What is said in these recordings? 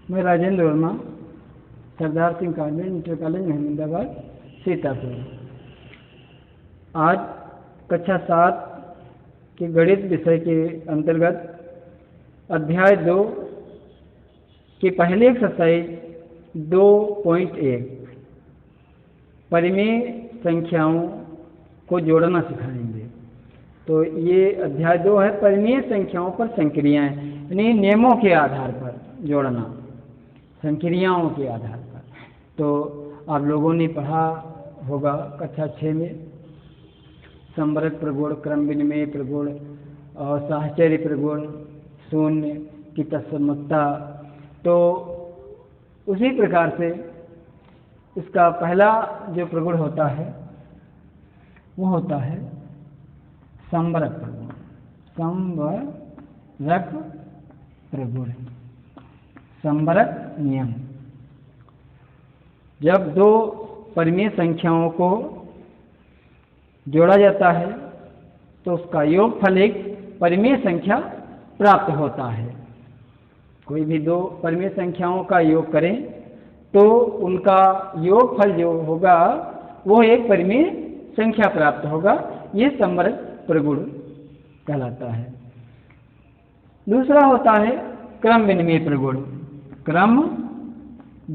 मैं Rajendra Verma, Sardar Singh convent inter college Mahmudabad Sitapur. आज कक्षा 7 के गणित विषय के अंतर्गत अध्याय 2 की पहली एक्सरसाइज 2.1 परिमेय संख्याओं को जोड़ना सिखाएंगे। तो ये अध्याय 2 है, परिमेय संख्याओं पर संक्रियाएं, यानी नियमों के आधार पर जोड़ना, संक्रियाओं के आधार पर। तो आप लोगों ने पढ़ा होगा कक्षा 6 में संवरक प्रगुण, क्रम विनिमय प्रगुण और साहचर्य प्रगुण, शून्य की तत्समकता। तो उसी प्रकार से इसका पहला जो प्रगुण होता है वो होता है संवरक प्रगुण। संवरक प्रगुण, संवरक नियम। जब दो परिमेय संख्याओं को जोड़ा जाता है तो उसका योगफल एक परिमेय संख्या प्राप्त होता है। कोई भी दो परिमेय संख्याओं का योग करें तो उनका योगफल जो होगा वो एक परिमेय संख्या प्राप्त होगा। ये संवरक प्रगुण कहलाता है। दूसरा होता है क्रम विनिमय प्रगुण। क्रम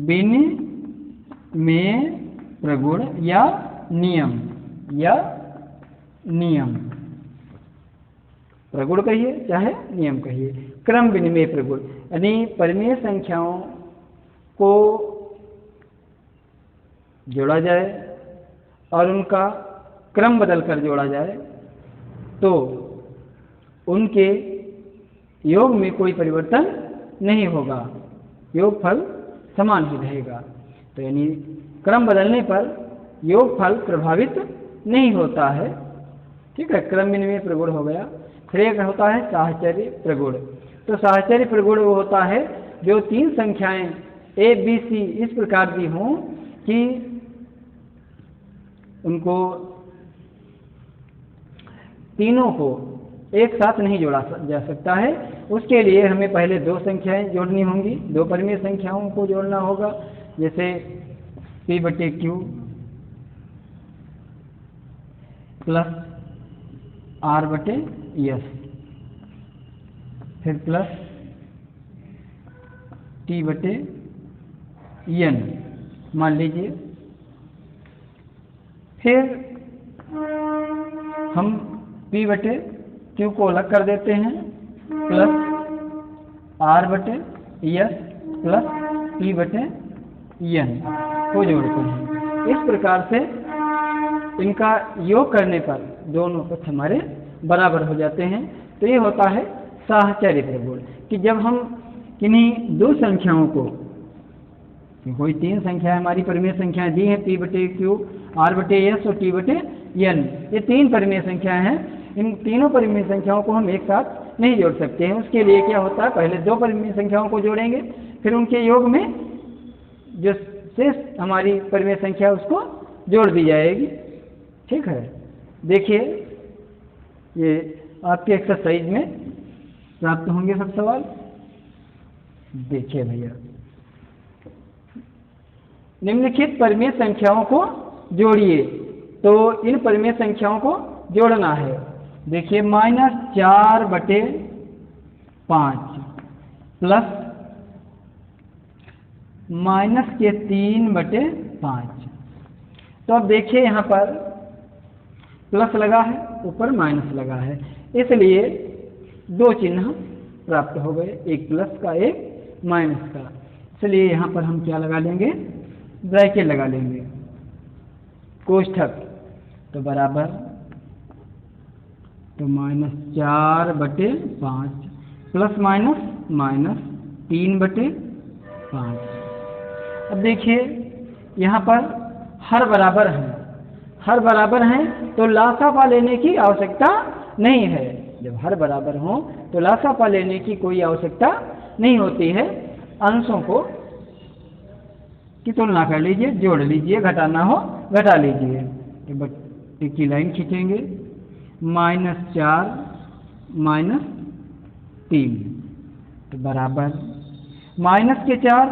विनिमय प्रगुण या नियम, प्रगुण कहिए चाहे नियम कहिए। क्रम विनिमय प्रगुण यानी परिमेय संख्याओं को जोड़ा जाए और उनका क्रम बदलकर जोड़ा जाए तो उनके योग में कोई परिवर्तन नहीं होगा, योगफल समान ही रहेगा। तो यानी क्रम बदलने पर योगफल प्रभावित नहीं होता है। ठीक है, क्रम विनिमय प्रगुण हो गया। फिर एक होता है साहचर्य प्रगुण। तो साहचर्य प्रगुण वो होता है जो तीन संख्याएं ए बी सी इस प्रकार की हों कि उनको तीनों को एक साथ नहीं जोड़ा जा सकता है। उसके लिए हमें पहले दो संख्याएं जोड़नी होंगी, दो परिमेय संख्याओं को जोड़ना होगा। जैसे P/Q प्लस R/S, फिर प्लस T/N मान लीजिए। फिर हम P/Q को अलग कर देते हैं, प्लस R/S प्लस T/N को जोड़ते हैं। इस प्रकार से इनका योग करने पर दोनों पक्ष हमारे बराबर हो जाते हैं। तो ये होता है साहचर्य प्रगुण कि जब हम किन्हीं दो संख्याओं को, कोई तीन संख्या हमारी परिमेय संख्याएं दी हैं P/Q, R/S और T/N, ये तीन परिमेय संख्याएं हैं। इन तीनों परिमेय संख्याओं को हम एक साथ नहीं जोड़ सकते हैं। उसके लिए क्या होता है, पहले दो परिमेय संख्याओं को जोड़ेंगे, फिर उनके योग में जो शेष हमारी परिमेय संख्या उसको जोड़ दी जाएगी। ठीक है, देखिए ये आपके एक्सरसाइज में प्राप्त होंगे सब सवाल। देखिए भैया, निम्नलिखित परिमेय संख्याओं को जोड़िए। तो इन परिमेय संख्याओं को जोड़ना है। देखिए -4/5 प्लस -3/5। तो अब देखिए यहाँ पर प्लस लगा है, ऊपर माइनस लगा है, इसलिए दो चिन्ह प्राप्त हो गए, एक प्लस का एक माइनस का। इसलिए यहाँ पर हम क्या लगा लेंगे, ब्रैकेट लगा लेंगे, कोष्ठक। तो बराबर तो -4/5 प्लस माइनस -3/5। अब देखिए यहाँ पर हर बराबर हैं तो लासापा लेने की आवश्यकता नहीं है। जब हर बराबर हो तो लासापा लेने की कोई आवश्यकता नहीं होती है। अंशों को की तुलना कर लीजिए, जोड़ लीजिए, घटाना हो घटा लीजिए। तो एक की लाइन खींचेंगे, -4 -3 तो बराबर -4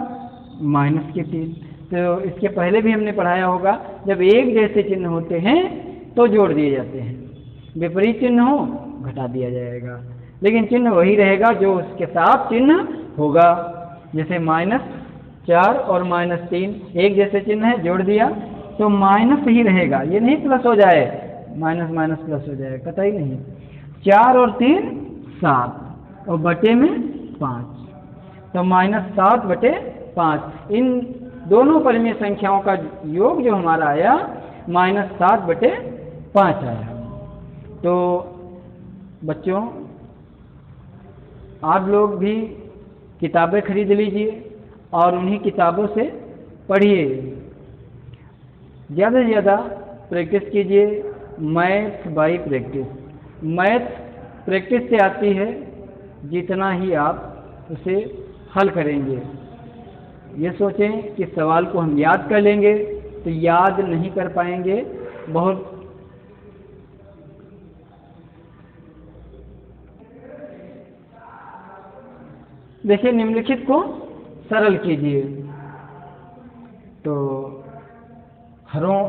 -3। तो इसके पहले भी हमने पढ़ाया होगा, जब एक जैसे चिन्ह होते हैं तो जोड़ दिए जाते हैं, विपरीत चिन्ह हो घटा दिया जाएगा, लेकिन चिन्ह वही रहेगा जो उसके साथ चिन्ह होगा। जैसे -4 और -3 एक जैसे चिन्ह है, जोड़ दिया तो माइनस ही रहेगा, ये नहीं प्लस हो जाए, माइनस माइनस प्लस हो जाए, कतई नहीं। 4 और 3 7 और बटे में 5, तो -7/5। इन दोनों परिमेय संख्याओं का योग जो हमारा आया -7/5 आया। तो बच्चों आप लोग भी किताबें खरीद लीजिए और उन्हीं किताबों से पढ़िए, ज़्यादा से ज़्यादा प्रैक्टिस कीजिए। Math bye practice, math practice से आती है, जितना ही आप उसे हल करेंगे। ये सोचें कि सवाल को हम याद कर लेंगे तो याद नहीं कर पाएंगे। बहुत देखिए, निम्नलिखित को सरल कीजिए। तो हरों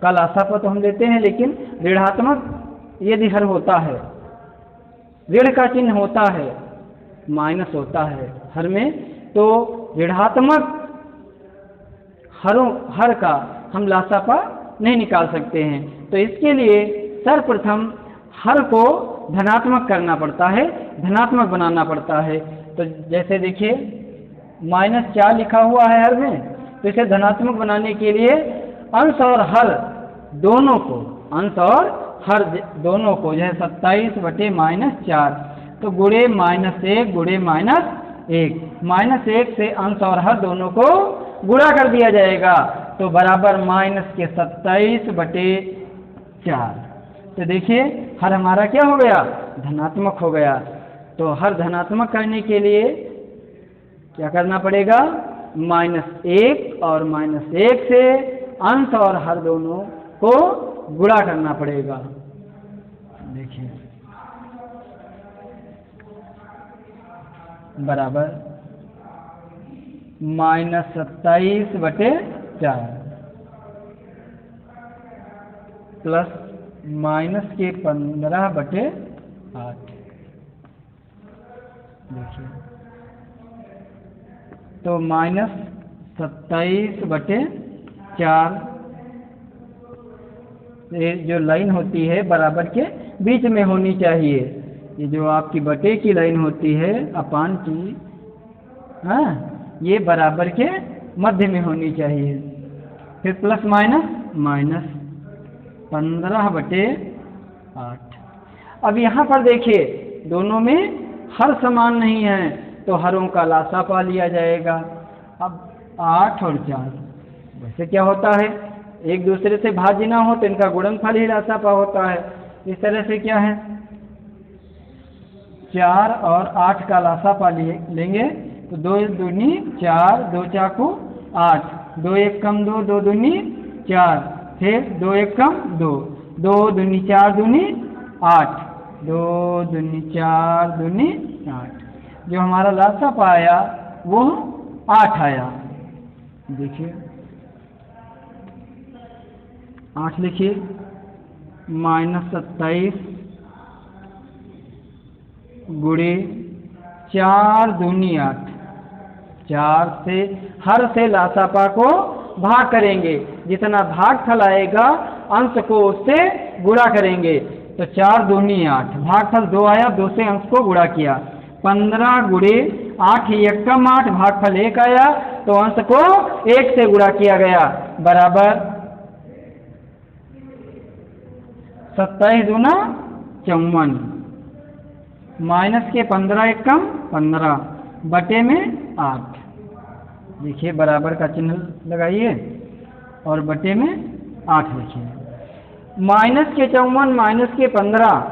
का लासापा तो हम लेते हैं, लेकिन ऋणात्मक यदि हर होता है, ऋण का चिन्ह होता है, माइनस होता है हर में, तो ऋणात्मक हर का हम लासापा नहीं निकाल सकते हैं। तो इसके लिए सर्वप्रथम हर को धनात्मक करना पड़ता है, धनात्मक बनाना पड़ता है। तो जैसे देखिए -4 लिखा हुआ है हर में, तो इसे धनात्मक बनाने के लिए अंश और हर दोनों को, अंश और हर दोनों को, जैसे 27/-4, तो गुणे -1 गुणे -1 से अंश और हर दोनों को गुणा कर दिया जाएगा, तो बराबर -27/4। तो देखिए हर हमारा क्या हो गया, धनात्मक हो गया। तो हर धनात्मक करने के लिए क्या करना पड़ेगा, -1 और -1 से अंश और हर दोनों को गुणा करना पड़ेगा। देखिए बराबर -27/4 प्लस -15/8। देखिए तो -27/4 ये जो लाइन होती है बराबर के बीच में होनी चाहिए। ये जो आपकी बटे की लाइन होती है अपान की, हाँ, ये बराबर के मध्य में होनी चाहिए। फिर प्लस माइनस 15/8। अब यहाँ पर देखिए दोनों में हर समान नहीं है, तो हरों का लासापा लिया जाएगा। अब 8 और 4 वैसे क्या होता है, एक दूसरे से भाज्य ना हो तो इनका गुणनफल ही लासापा होता है। इस तरह से क्या है, 4 और 8 का लासापा लेंगे तो 2 दूनी 4, 2 चाकू 8, 2 1 कम 2, 2 दूनी 4, फिर 2 1 कम 2, 2 दूनी 4 दूनी 8, 2 दूनी 4 दूनी 8। जो हमारा लासापा आया वो 8 आया। देखिए 8 लिखिए, -27 गुणे 4 दूनी 8। 4 से हर से लासापा को भाग करेंगे, जितना भागफल आएगा अंश को उससे गुणा करेंगे। तो 4 दूनी 8, भागफल 2 आया, 2 से अंश को गुणा किया, 15 गुणे 8 एकम 8, भागफल 1 आया, तो अंश को 1 से गुणा किया गया, बराबर 27 दूना 54, माइनस के 15 एकम 15 बटे में 8। देखिए बराबर का चिन्ह लगाइए और बटे में 8 लिखिए। -54 -15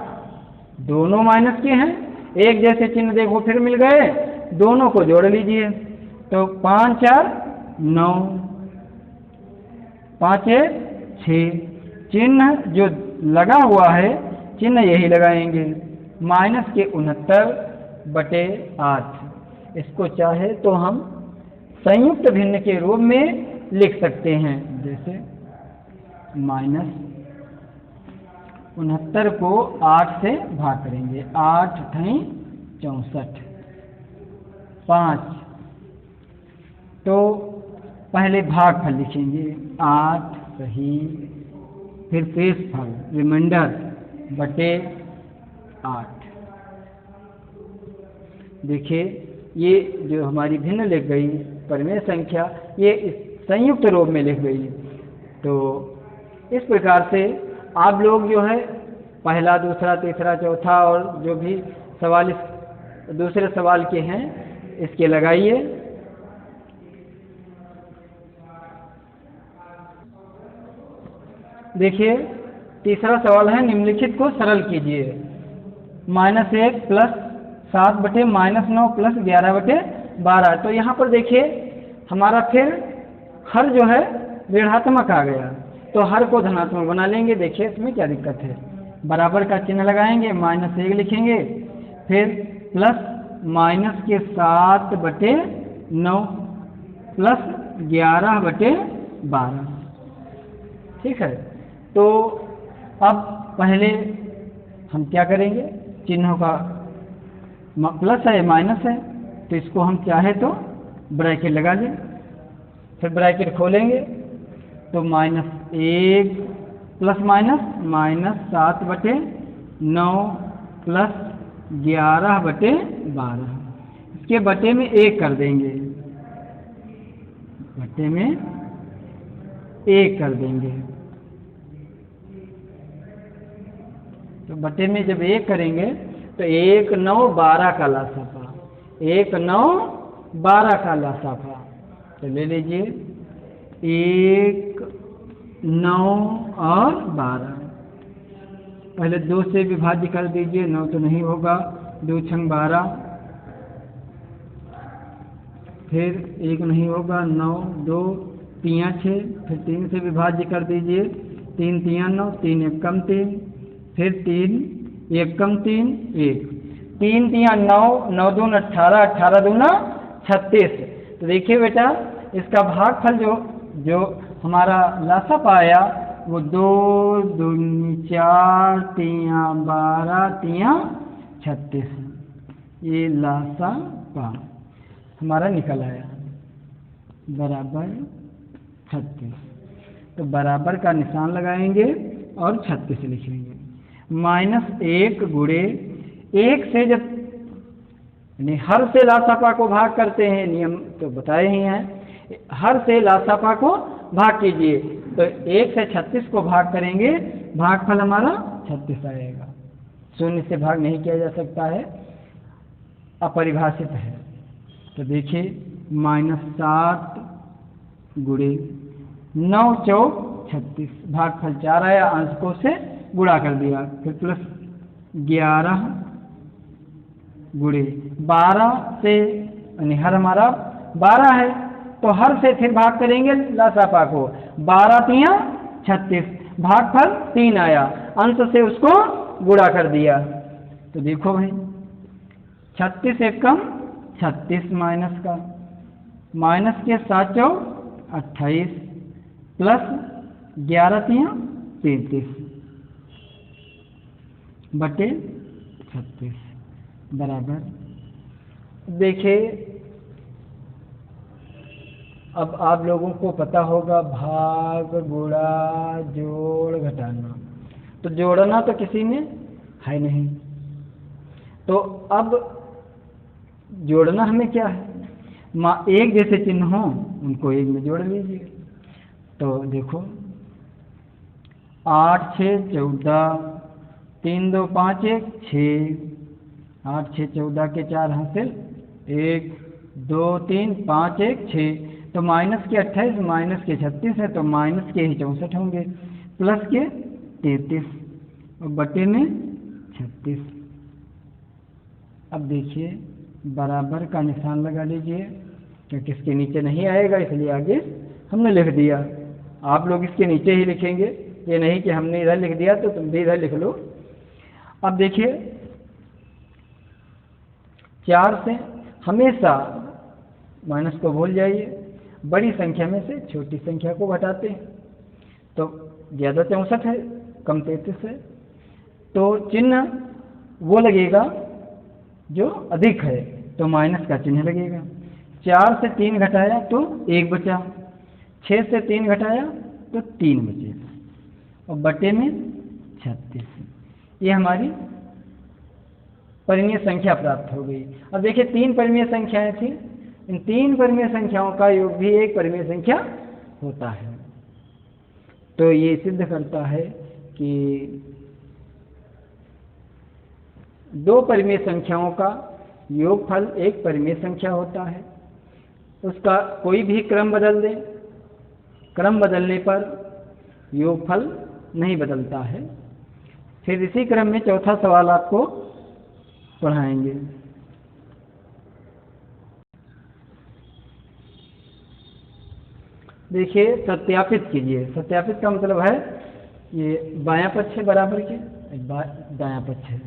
दोनों माइनस के हैं, एक जैसे चिन्ह देखो फिर मिल गए, दोनों को जोड़ लीजिए। तो 5 4 9, 5 1 6, चिन्ह जो लगा हुआ है चिन्ह यही लगाएंगे, -69/8। इसको चाहे तो हम संयुक्त भिन्न के रूप में लिख सकते हैं। जैसे -69 को 8 से भाग करेंगे, 8 × 64 5। तो पहले भागफल लिखेंगे 8 सही, फिर शेषफल रिमाइंडर बटे 8। देखिए ये जो हमारी भिन्न लिख गई परिमेय संख्या, ये इस संयुक्त रूप में लिख गई। तो इस प्रकार से आप लोग जो है पहला, दूसरा, तीसरा, चौथा और जो भी सवाल इस दूसरे सवाल के हैं इसके लगाइए। देखिए तीसरा सवाल है, निम्नलिखित को सरल कीजिए। -1 + 7 बटे -9 + 11 बटे 12। तो यहाँ पर देखिए हमारा फिर हर जो है ऋणात्मक आ गया, तो हर को धनात्मक बना लेंगे। देखिए इसमें क्या दिक्कत है, बराबर का चिन्ह लगाएंगे, -1 लिखेंगे, फिर प्लस -7 बटे 9 + 11 बटे 12। ठीक है, तो अब पहले हम क्या करेंगे, चिन्हों का प्लस है माइनस है, तो इसको हम चाहे तो ब्रैकेट लगा लें, फिर ब्रैकेट खोलेंगे तो -1 ± -7 बटे 9 + 11 बटे 12। इसके बटे में 1 कर देंगे, बटे में 1 कर देंगे। तो बटे में जब 1 करेंगे तो 1 9 12 का लासापा, 1 9 12 का लासापा। तो ले लीजिए 1 9 और 12। पहले 2 से विभाज्य कर दीजिए, 9 तो नहीं होगा, 2 × 12, फिर 1 नहीं होगा, 9 2 3 6, फिर 3 से विभाज्य कर दीजिए, 3 3 9, 3 1 कम 3, फिर 3 1 कम 3 1, 3 3 9, 9 2 18, 18 2 36। तो देखिए बेटा इसका भागफल जो हमारा लासापा आया वो 2 2 4 3 12 3 36, ये लासापा हमारा निकल आया बराबर 36। तो बराबर का निशान लगाएंगे और 36 लिखेंगे। -1 गुणे 1 से जब यानी हर से लासापा को भाग करते हैं, नियम तो बताए ही हैं, हर से लासापा को भाग कीजिए, तो 1 से 36 को भाग करेंगे, भागफल हमारा 36 आएगा। 0 से भाग नहीं किया जा सकता है, अपरिभाषित है। तो देखिए -7 गुणे 9 4 36, भागफल 4 आया, अंशकों से गुणा कर दिया, फिर प्लस 11 गुणे 12 से, यानी हर हमारा 12 है, तो हर से फिर भाग करेंगे लासापा को, 12 3 36, भागफल 3 आया, अंश से उसको गुणा कर दिया। तो देखो भाई 36 एकम 36 माइनस का, माइनस के 7 4 28 प्लस 11 3 33 बटे 36 बराबर। देखिए अब आप लोगों को पता होगा भाग गुणा जोड़ घटाना, तो जोड़ना तो किसी में है नहीं, तो अब जोड़ना हमें क्या है, एक जैसे चिन्ह हो उनको एक में जोड़ लीजिए। तो देखो 8 6 14, 3 2 5 1 6, 8 6 14 के 4 हासिल 1 2 3 5 1 6, तो माइनस के 28 माइनस के 36 है, तो माइनस के ही 64 होंगे, प्लस के 33 और बटे में 36। अब देखिए बराबर का निशान लगा लीजिए, क्योंकि इसके नीचे नहीं आएगा इसलिए आगे हमने लिख दिया। आप लोग इसके नीचे ही लिखेंगे, ये नहीं कि हमने इधर लिख दिया तो तुम भी इधर लिख लो। अब देखिए 4 से हमेशा माइनस को भूल जाइए, बड़ी संख्या में से छोटी संख्या को घटाते हैं। तो ज़्यादा 64 है, कम 33 है, तो चिन्ह वो लगेगा जो अधिक है, तो माइनस का चिन्ह लगेगा। 4 से 3 घटाया तो 1 बचा, 6 से 3 घटाया तो 3 बचे, और बटे में 36। ये हमारी परिमेय संख्या प्राप्त हो गई। अब देखिए 3 परिमेय संख्याएं थी, इन 3 परिमेय संख्याओं का योग भी एक परिमेय संख्या होता है। तो ये सिद्ध करता है कि 2 परिमेय संख्याओं का योगफल एक परिमेय संख्या होता है। उसका कोई भी क्रम बदल दें, क्रम बदलने पर योगफल नहीं बदलता है। फिर इसी क्रम में चौथा सवाल आपको पढ़ाएंगे। देखिए सत्यापित कीजिए। सत्यापित का मतलब है ये बायां पक्ष है बराबर के, दायां पक्ष है,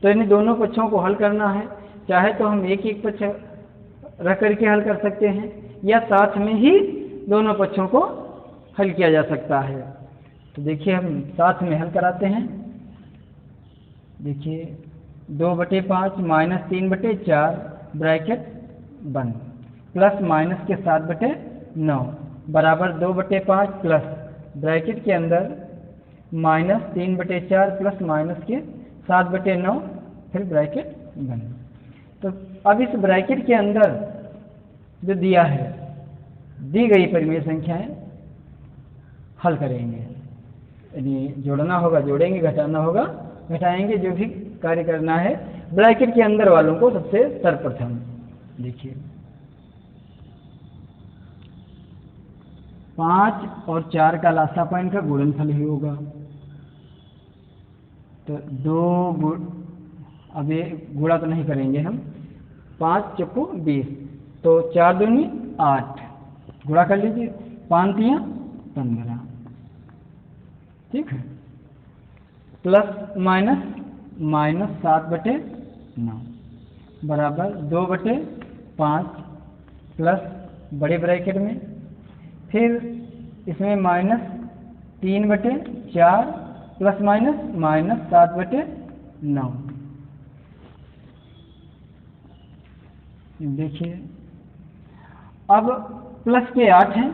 तो इन दोनों पक्षों को हल करना है। चाहे तो हम एक एक पक्ष रख करके हल कर सकते हैं, या साथ में ही दोनों पक्षों को हल किया जा सकता है। तो देखिए हम साथ में हल कराते हैं। देखिए 2/5 माइनस 3/4 ब्रैकेट बंद, प्लस माइनस के 7/9 बराबर 2/5 प्लस ब्रैकेट के अंदर माइनस 3/4 प्लस माइनस के 7/9 फिर ब्रैकेट बंद। तो अब इस ब्रैकेट के अंदर जो दिया है, दी गई परिमेय संख्याएं हल करेंगे। यदि जोड़ना होगा जोड़ेंगे, घटाना होगा घटाएंगे, जो भी कार्य करना है ब्रैकेट के अंदर वालों को सबसे सर्वप्रथम। देखिए 5 और 4 का लासापा इनका गुणनफल ही होगा, तो 2 अब ये गुणा तो नहीं करेंगे हम, 5 चौको 20, तो 4 दूनी 8, गुणा कर लीजिए, 5 तियां 15, ठीक है, प्लस माइनस माइनस 7/9 बराबर 2/5 प्लस बड़े ब्रैकेट में, फिर इसमें माइनस 3/4 प्लस माइनस माइनस 7/9। देखिए अब प्लस के 8 हैं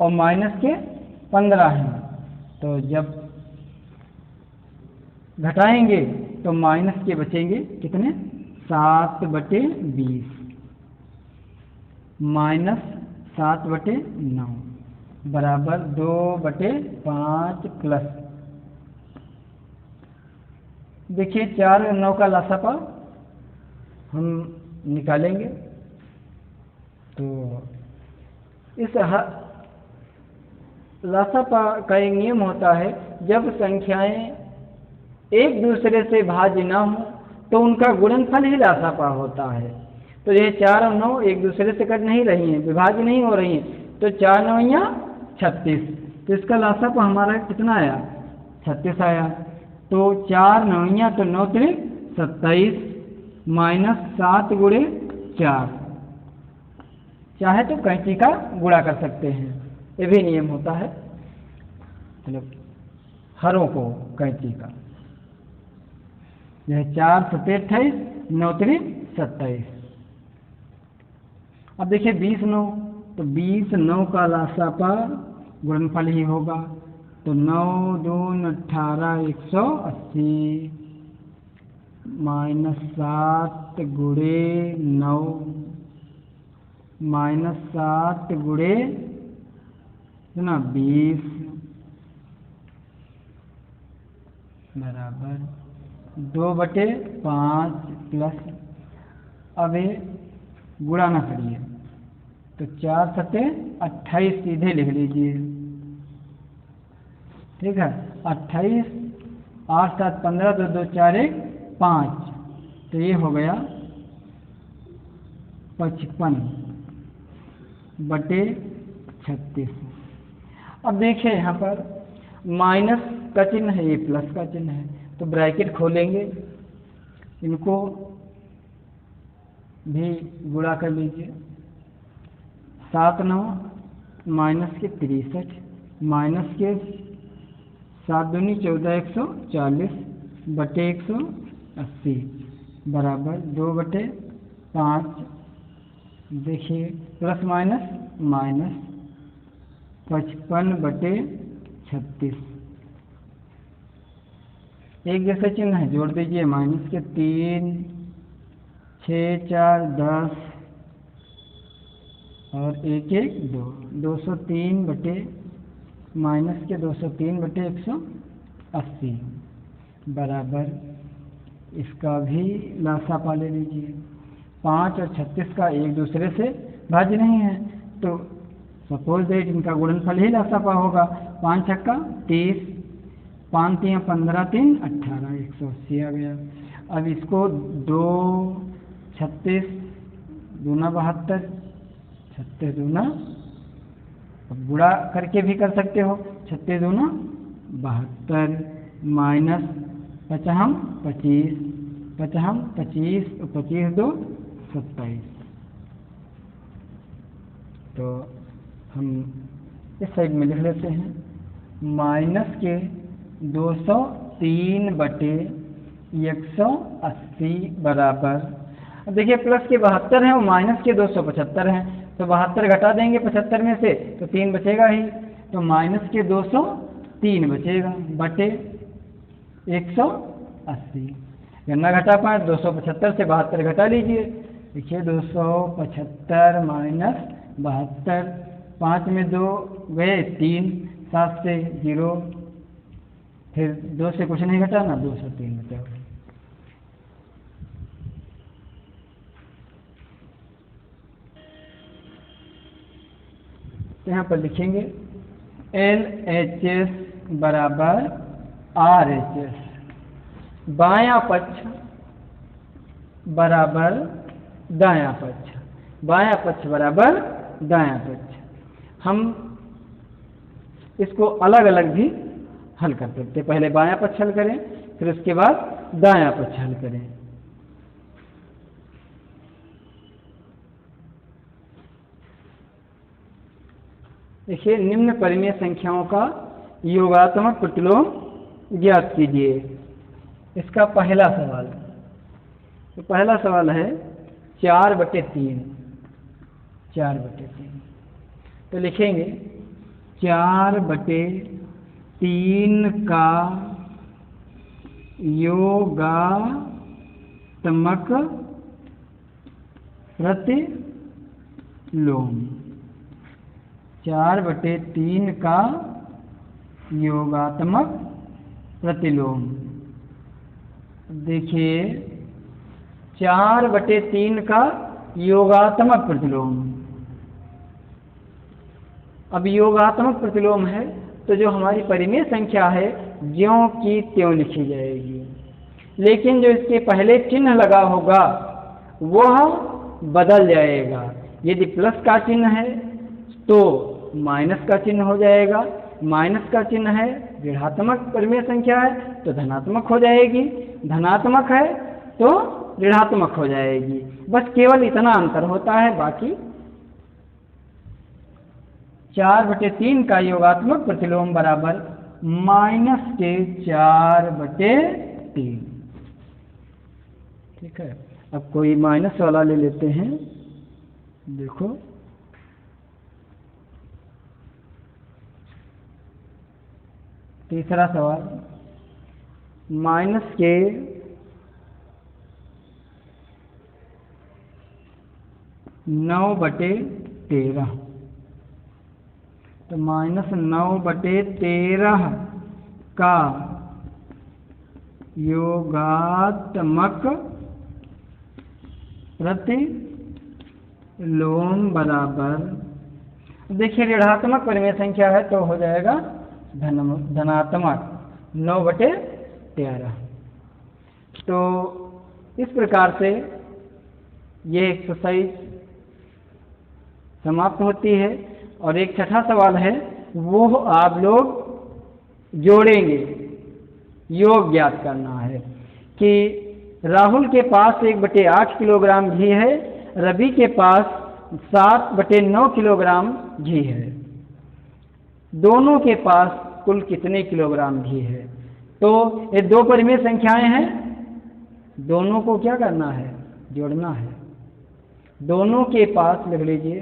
और माइनस के 15 हैं, तो जब घटाएंगे तो माइनस के बचेंगे कितने, 7/20 माइनस 7/9 बराबर 2/5 प्लस, देखिए 4 और 9 का लासापा हम निकालेंगे। तो इस लासापा का एक नियम होता है, जब संख्याएं एक दूसरे से भाज्य ना हो तो उनका गुणनफल ही लासापा होता है। तो ये 4 और 9 एक दूसरे से कट नहीं रही हैं, विभाज्य नहीं हो रही हैं, तो 4 9 36, तो इसका लासापा हमारा कितना आया, 36 आया। तो 4 9 तो 9 त्रिक 27 माइनस 7 गुणे 4, चाहे तो कैंची का गुणा कर सकते हैं, ये भी नियम होता है, मतलब हरों को कैंची का। यह 4 7 28 9 त्रिक 27। अब देखिए 20 9, तो 20 9 का लासापा गुणनफल ही होगा, तो 9 2 18 180 माइनस 7 गुणे 9 माइनस 7 गुणे 20 बराबर 2/5 प्लस, अब ये गुणा ना करिए, तो 4 7 28 सीधे लिख लीजिए, ठीक है, 28 8 7 15 2 2 4 1 5, तो ये हो गया 55/36। अब देखिए यहाँ पर माइनस का चिन्ह है, ये प्लस का चिन्ह है, तो ब्रैकेट खोलेंगे, इनको भी गुणा कर लीजिए। 7 9 माइनस के 63 माइनस के 7 दूनी 14 140 बटे 180 बराबर 2/5। देखिए प्लस माइनस माइनस 55/36। एक जैसे चिन्ह है, जोड़ दीजिए। माइनस के 3 6 4 10 और 1 1 2 203 बटे माइनस के 203 बटे 180 बराबर, इसका भी लासापा ले लीजिए। 5 और 36 का एक दूसरे से भाज्य नहीं है, तो सपोज दैट इनका गुणनफल ही लासापा होगा। 5 छक्का 30, 5 3 15 3 18 180 आ गया। अब इसको 2 36 दूना 72 36 दूना, अब गुणा करके भी कर सकते हो। 36 दूना 72 माइनस 55 25 55 25 और 25 2 27। तो हम इस साइड में लिख लेते हैं माइनस के 203 बटे 180 बराबर। अब देखिए प्लस के 72 हैं और माइनस के 275 हैं, तो 72 घटा देंगे 75 में से तो 3 बचेगा ही, तो माइनस के 203 बचेगा बटे 180। गणना घटा पाए 275 से 72 घटा लीजिए। देखिए 275 माइनस 72, 5 में 2 गए 3, 7 से 0, फिर 2 से कुछ नहीं घटा ना, 203 बचा। तो यहाँ पर लिखेंगे LHS बराबर RHS, बायां पक्ष बराबर दायां पक्ष, बायां पक्ष बराबर दायां पक्ष। हम इसको अलग अलग भी हल कर सकते हैं। पहले बायां पक्ष हल करें, फिर उसके बाद दायां पक्ष हल करें। देखिए निम्न परिमेय संख्याओं का योगात्मक प्रतिलोम ज्ञात कीजिए। इसका पहला सवाल, तो पहला सवाल है 4/3, 4/3। तो लिखेंगे 4/3 का योगात्मक प्रतिलोम, 4/3 का योगात्मक प्रतिलोम। देखिए 4/3 का योगात्मक प्रतिलोम, अब योगात्मक प्रतिलोम है तो जो हमारी परिमेय संख्या है ज्यों की त्यों लिखी जाएगी, लेकिन जो इसके पहले चिन्ह लगा होगा वह बदल जाएगा। यदि प्लस का चिन्ह है तो माइनस का चिन्ह हो जाएगा, माइनस का चिन्ह है ऋणात्मक परिमेय संख्या है तो धनात्मक हो जाएगी, धनात्मक है तो ऋणात्मक हो जाएगी। बस केवल इतना अंतर होता है, बाकी 4/3 का योगात्मक प्रतिलोम बराबर माइनस के 4/3। ठीक है, अब कोई माइनस वाला ले लेते हैं। देखो तीसरा सवाल, माइनस के 9/13, तो माइनस 9/13 का योगात्मक प्रतिलोम बराबर, देखिए ऋणात्मक परिमेय संख्या है तो हो जाएगा धनात्मक 9/13। तो इस प्रकार से ये एक्सरसाइज समाप्त होती है। और एक छठा सवाल है, वो आप लोग जोड़ेंगे, योग ज्ञात करना है कि राहुल के पास 1/8 किलोग्राम घी है रवि के पास 7/9 किलोग्राम घी है। दोनों के पास कुल कितने किलोग्राम घी है? तो ये दो परिमेय संख्याएं हैं, दोनों को क्या करना है? जोड़ना है। दोनों के पास लिख लीजिए,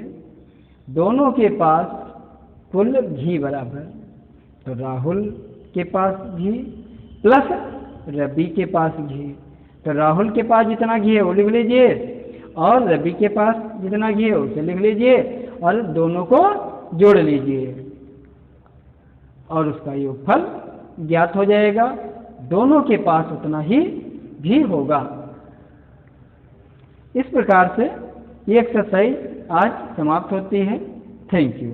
दोनों के पास कुल घी बराबर, तो राहुल के पास घी प्लस रवि के पास घी, तो राहुल के पास जितना घी है वो लिख लीजिए और रवि के पास जितना घी है उसे लिख लीजिए और दोनों को जोड़ लीजिए और उसका योगफल ज्ञात हो जाएगा। दोनों के पास उतना ही घी होगा। इस प्रकार से ये एक्सरसाइज आज समाप्त होती है। Thank you.